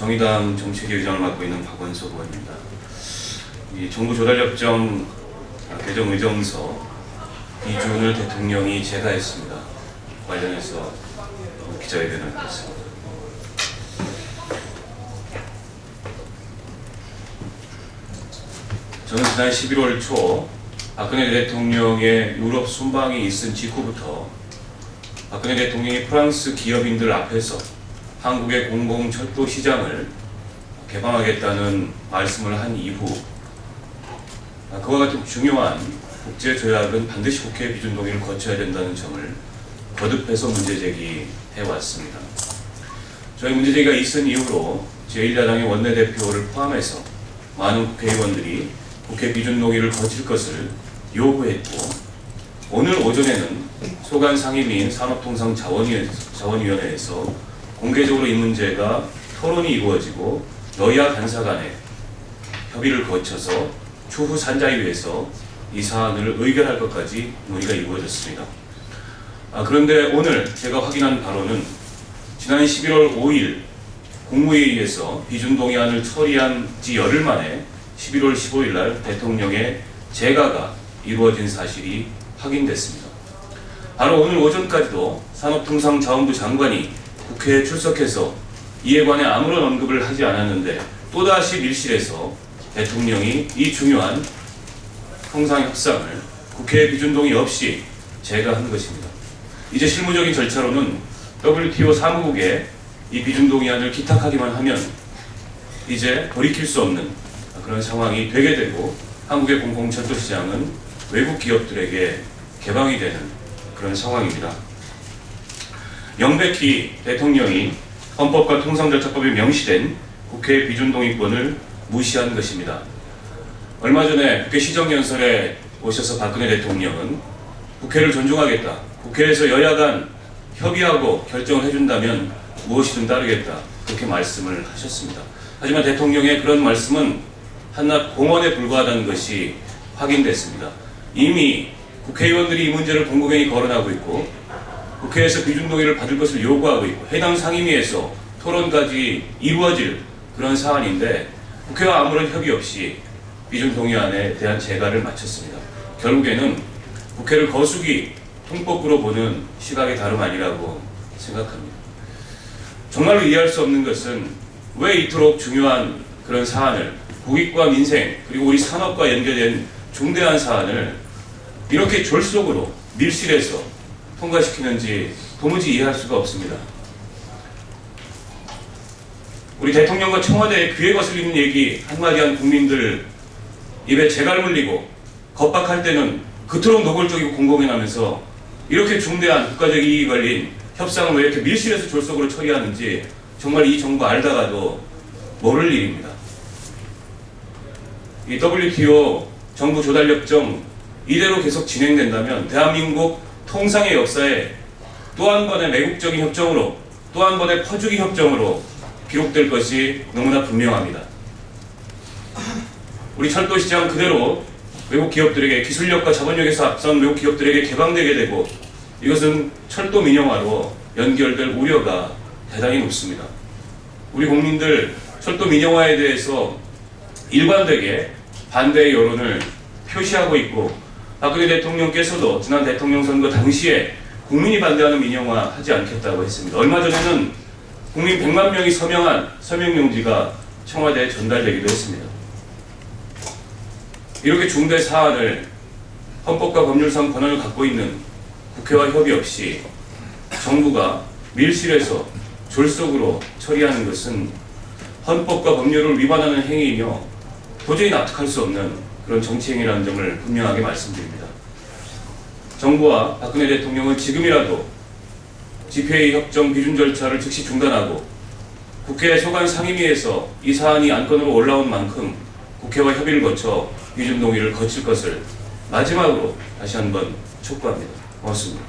정의당 정책위 의장을 맡고 있는 박원석 의원입니다. 이 정부 조달협정 개정 의정서 이준을 대통령이 제가했습니다. 관련해서 기자회견을 했습니다. 저는 지난 11월 초 박근혜 대통령의 유럽 순방이 있은 직후부터 박근혜 대통령이 프랑스 기업인들 앞에서 한국의 공공철도 시장을 개방하겠다는 말씀을 한 이후 그와 같은 중요한 국제 조약은 반드시 국회 비준 동의를 거쳐야 된다는 점을 거듭해서 문제 제기해 왔습니다. 저희 문제 제기가 있은 이후로 제1야당의 원내대표를 포함해서 많은 국회의원들이 국회 비준 동의를 거칠 것을 요구했고, 오늘 오전에는 소관 상임위인 산업통상자원위원회에서 공개적으로 이 문제가 토론이 이루어지고 여야 간사 간에 협의를 거쳐서 추후 산자위에서 이 사안을 의결할 것까지 논의가 이루어졌습니다. 그런데 오늘 제가 확인한 바로는 지난 11월 5일 국무회의에서 비준동의안을 처리한 지 열흘 만에 11월 15일 날 대통령의 재가가 이루어진 사실이 확인됐습니다. 바로 오늘 오전까지도 산업통상자원부 장관이 국회에 출석해서 이에 관해 아무런 언급을 하지 않았는데 또다시 밀실에서 대통령이 이 중요한 통상협상을 국회 비준동의 없이 재가한 것입니다. 이제 실무적인 절차로는 WTO 사무국에 이 비준동의안을 기탁하기만 하면 이제 돌이킬 수 없는 그런 상황이 되게 되고 한국의 공공철도시장은 외국 기업들에게 개방이 되는 그런 상황입니다. 명백히 대통령이 헌법과 통상절차법에 명시된 국회 비준동의권을 무시한 것입니다. 얼마 전에 국회 시정연설에 오셔서 박근혜 대통령은 국회를 존중하겠다, 국회에서 여야 간 협의하고 결정을 해준다면 무엇이든 따르겠다, 그렇게 말씀을 하셨습니다. 하지만 대통령의 그런 말씀은 한낱 공언에 불과하다는 것이 확인됐습니다. 이미 국회의원들이 이 문제를 공공연히 거론하고 있고 국회에서 비준동의를 받을 것을 요구하고 있고 해당 상임위에서 토론까지 이루어질 그런 사안인데 국회와 아무런 협의 없이 비준동의안에 대한 재가를 마쳤습니다. 결국에는 국회를 거수기 통법으로 보는 시각이 다름 아니라고 생각합니다. 정말로 이해할 수 없는 것은 왜 이토록 중요한 그런 사안을, 국익과 민생 그리고 우리 산업과 연계된 중대한 사안을 이렇게 졸속으로 밀실에서 통과시키는지 도무지 이해할 수가 없습니다. 우리 대통령과 청와대에 귀에 거슬리는 얘기 한마디 한 국민들 입에 재갈 물리고 겁박할 때는 그토록 노골적이고 공공연하면서 이렇게 중대한 국가적 이익이 걸린 협상을 왜 이렇게 밀실에서 졸속으로 처리하는지 정말 이 정부 알다가도 모를 일입니다. 이 WTO 정부 조달협정 이대로 계속 진행된다면 대한민국 통상의 역사에 또 한 번의 매국적인 협정으로, 또 한 번의 퍼주기 협정으로 기록될 것이 너무나 분명합니다. 우리 철도시장 그대로 외국 기업들에게, 기술력과 자본력에서 앞선 외국 기업들에게 개방되게 되고 이것은 철도 민영화로 연결될 우려가 대단히 높습니다. 우리 국민들 철도 민영화에 대해서 일관되게 반대의 여론을 표시하고 있고 박근혜 대통령께서도 지난 대통령 선거 당시에 국민이 반대하는 민영화 하지 않겠다고 했습니다. 얼마 전에는 국민 100만 명이 서명한 서명용지가 청와대에 전달되기도 했습니다. 이렇게 중대 사안을 헌법과 법률상 권한을 갖고 있는 국회와 협의 없이 정부가 밀실에서 졸속으로 처리하는 것은 헌법과 법률을 위반하는 행위이며 도저히 납득할 수 없는 그런 정치행위라는 점을 분명하게 말씀드립니다. 정부와 박근혜 대통령은 지금이라도 GPA 협정 비준 절차를 즉시 중단하고 국회 소관 상임위에서 이 사안이 안건으로 올라온 만큼 국회와 협의를 거쳐 비준 동의를 거칠 것을 마지막으로 다시 한번 촉구합니다. 고맙습니다.